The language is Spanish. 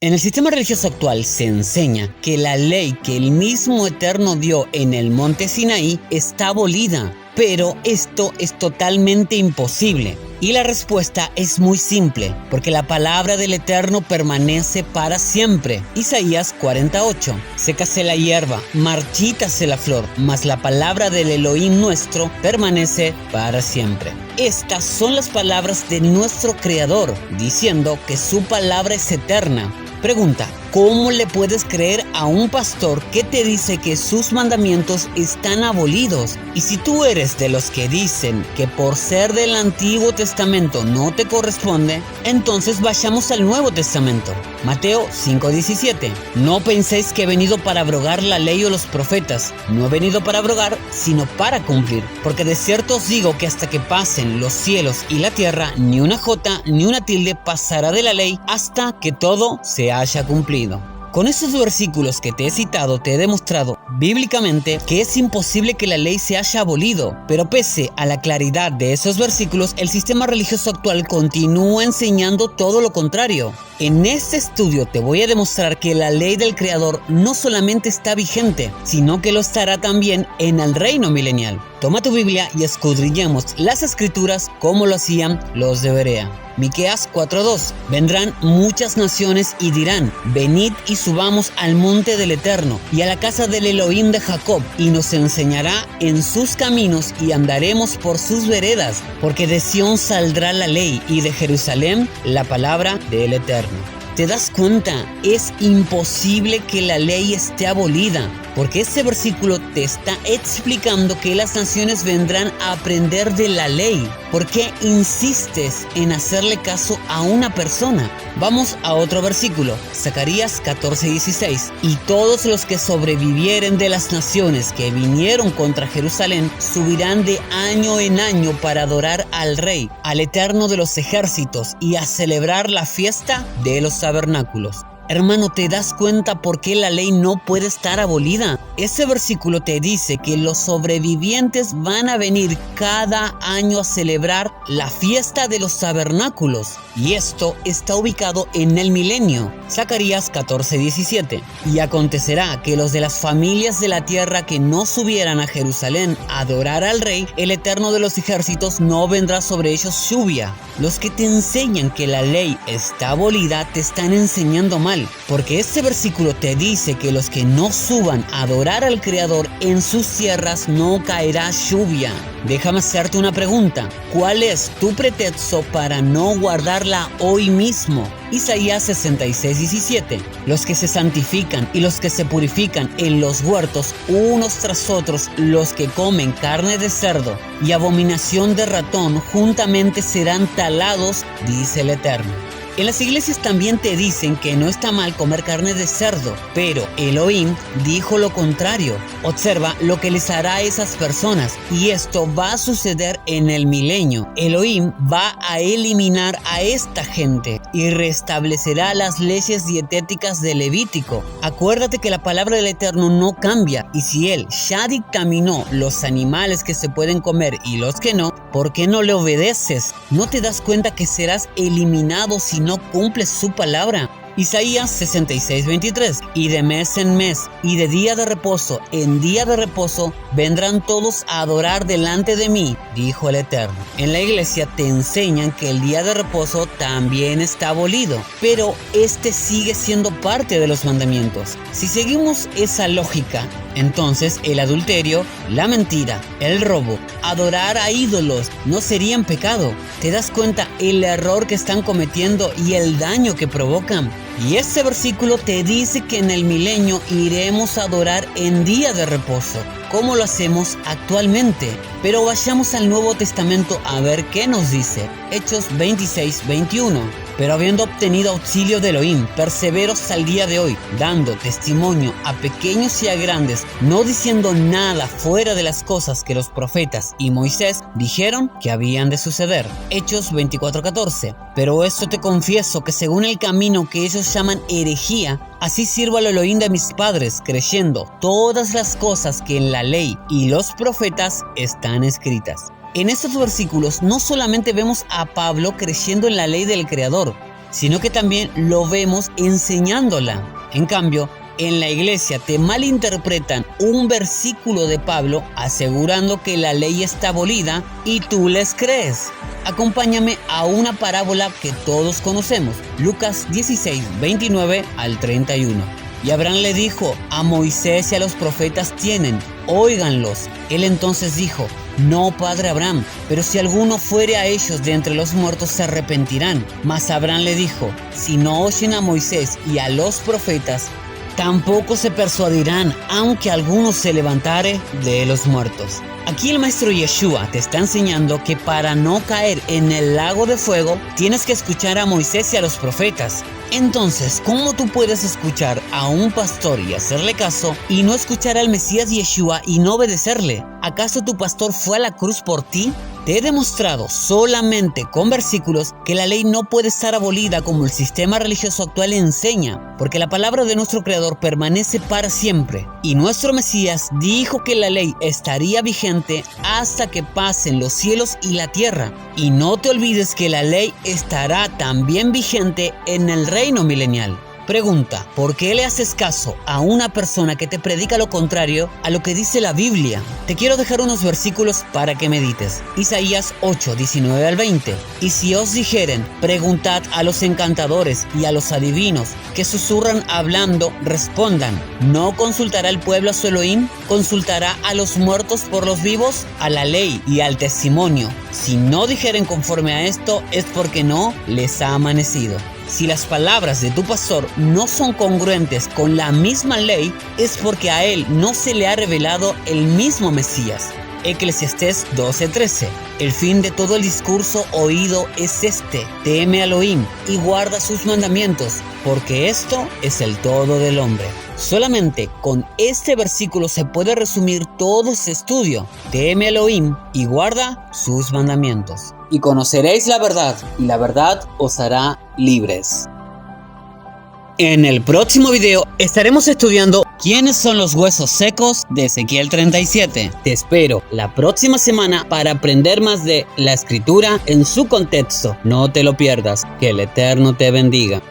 En el sistema religioso actual se enseña que la ley que el mismo Eterno dio en el monte Sinaí está abolida, pero esto es totalmente imposible. Y la respuesta es muy simple, porque la palabra del Eterno permanece para siempre. Isaías 48. Sécase la hierba, marchítase la flor, mas la palabra del Elohim nuestro permanece para siempre. Estas son las palabras de nuestro Creador, diciendo que su palabra es eterna. Pregunta: ¿cómo le puedes creer a un pastor que te dice que sus mandamientos están abolidos? Y si tú eres de los que dicen que por ser del Antiguo Testamento no te corresponde, entonces vayamos al Nuevo Testamento. Mateo 5:17. No penséis que he venido para abrogar la ley o los profetas. No he venido para abrogar, sino para cumplir. Porque de cierto os digo que hasta que pasen los cielos y la tierra, ni una jota ni una tilde pasará de la ley hasta que todo se haya cumplido. Con esos versículos que te he citado, te he demostrado bíblicamente que es imposible que la ley se haya abolido. Pero pese a la claridad de esos versículos, el sistema religioso actual continúa enseñando todo lo contrario. En este estudio te voy a demostrar que la ley del Creador no solamente está vigente, sino que lo estará también en el reino milenial. Toma tu Biblia y escudriñemos las Escrituras como lo hacían los de Berea. Miqueas 4:2. Vendrán muchas naciones y dirán: venid y subamos al monte del Eterno y a la casa del Elohim de Jacob, y nos enseñará en sus caminos y andaremos por sus veredas, porque de Sión saldrá la ley y de Jerusalén la palabra del Eterno. ¿Te das cuenta? Es imposible que la ley esté abolida, porque este versículo te está explicando que las naciones vendrán a aprender de la ley. ¿Por qué insistes en hacerle caso a una persona? Vamos a otro versículo, Zacarías 14:16. Y todos los que sobrevivieren de las naciones que vinieron contra Jerusalén subirán de año en año para adorar al Rey, al Eterno de los ejércitos, y a celebrar la fiesta de los tabernáculos. Hermano, ¿te das cuenta por qué la ley no puede estar abolida? Ese versículo te dice que los sobrevivientes van a venir cada año a celebrar la fiesta de los tabernáculos. Y esto está ubicado en el milenio. Zacarías 14:17. Y acontecerá que los de las familias de la tierra que no subieran a Jerusalén a adorar al Rey, el Eterno de los ejércitos, no vendrá sobre ellos lluvia. Los que te enseñan que la ley está abolida te están enseñando mal, porque este versículo te dice que los que no suban a adorar al Creador en sus tierras no caerá lluvia. Déjame hacerte una pregunta: ¿cuál es tu pretexto para no guardarla hoy mismo? Isaías 66:17. Los que se santifican y los que se purifican en los huertos unos tras otros, los que comen carne de cerdo y abominación de ratón, juntamente serán talados, dice el Eterno. En las iglesias también te dicen que no está mal comer carne de cerdo, pero Elohim dijo lo contrario. Observa lo que les hará a esas personas, y esto va a suceder en el milenio. Elohim va a eliminar a esta gente y restablecerá las leyes dietéticas de Levítico. Acuérdate que la palabra del Eterno no cambia, y si Él ya dictaminó los animales que se pueden comer y los que no, ¿por qué no le obedeces? ¿No te das cuenta que serás eliminado si no cumples su palabra? Isaías 66:23. Y de mes en mes y de día de reposo en día de reposo vendrán todos a adorar delante de mí, dijo el Eterno. En la iglesia te enseñan que el día de reposo también está abolido, pero este sigue siendo parte de los mandamientos. Si seguimos esa lógica, entonces el adulterio, la mentira, el robo, adorar a ídolos no serían pecado. ¿Te das cuenta el error que están cometiendo y el daño que provocan? Y este versículo te dice que en el milenio iremos a adorar en día de reposo, como lo hacemos actualmente. Pero vayamos al Nuevo Testamento a ver qué nos dice. Hechos 26:21. Pero habiendo obtenido auxilio de Elohim, persevero hasta el día de hoy, dando testimonio a pequeños y a grandes, no diciendo nada fuera de las cosas que los profetas y Moisés dijeron que habían de suceder. Hechos 24:14. Pero esto te confieso, que según el camino que ellos llaman herejía, así sirvo al Elohim de mis padres, creyendo todas las cosas que en la ley y los profetas están escritas. En estos versículos no solamente vemos a Pablo creyendo en la ley del Creador, sino que también lo vemos enseñándola. En cambio, en la iglesia te malinterpretan un versículo de Pablo asegurando que la ley está abolida y tú les crees. Acompáñame a una parábola que todos conocemos, Lucas 16, 29 al 31. Y Abraham le dijo: a Moisés y a los profetas tienen, óiganlos. Él entonces dijo: no, padre Abraham, pero si alguno fuere a ellos de entre los muertos se arrepentirán. Mas Abraham le dijo: si no oyen a Moisés y a los profetas, tampoco se persuadirán, aunque alguno se levantare de los muertos. Aquí el maestro Yeshua te está enseñando que para no caer en el lago de fuego tienes que escuchar a Moisés y a los profetas. Entonces, ¿cómo tú puedes escuchar a un pastor y hacerle caso y no escuchar al Mesías Yeshua y no obedecerle? ¿Acaso tu pastor fue a la cruz por ti? Te he demostrado solamente con versículos que la ley no puede estar abolida como el sistema religioso actual enseña, porque la palabra de nuestro Creador permanece para siempre. Y nuestro Mesías dijo que la ley estaría vigente hasta que pasen los cielos y la tierra. Y no te olvides que la ley estará también vigente en el reino milenial. Pregunta: ¿por qué le haces caso a una persona que te predica lo contrario a lo que dice la Biblia? Te quiero dejar unos versículos para que medites. Isaías 8, 19 al 20. Y si os dijeren: preguntad a los encantadores y a los adivinos que susurran hablando, respondan: ¿no consultará el pueblo a su Elohim? ¿Consultará a los muertos por los vivos? A la ley y al testimonio. Si no dijeren conforme a esto, es porque no les ha amanecido. Si las palabras de tu pastor no son congruentes con la misma ley, es porque a él no se le ha revelado el mismo Mesías. Eclesiastés 12:13. El fin de todo el discurso oído es este: teme a Elohim y guarda sus mandamientos, porque esto es el todo del hombre. Solamente con este versículo se puede resumir todo este estudio: teme a Elohim y guarda sus mandamientos. Y conoceréis la verdad, y la verdad os hará libres. En el próximo video estaremos estudiando quiénes son los huesos secos de Ezequiel 37. Te espero la próxima semana para aprender más de la escritura en su contexto. No te lo pierdas. Que el Eterno te bendiga.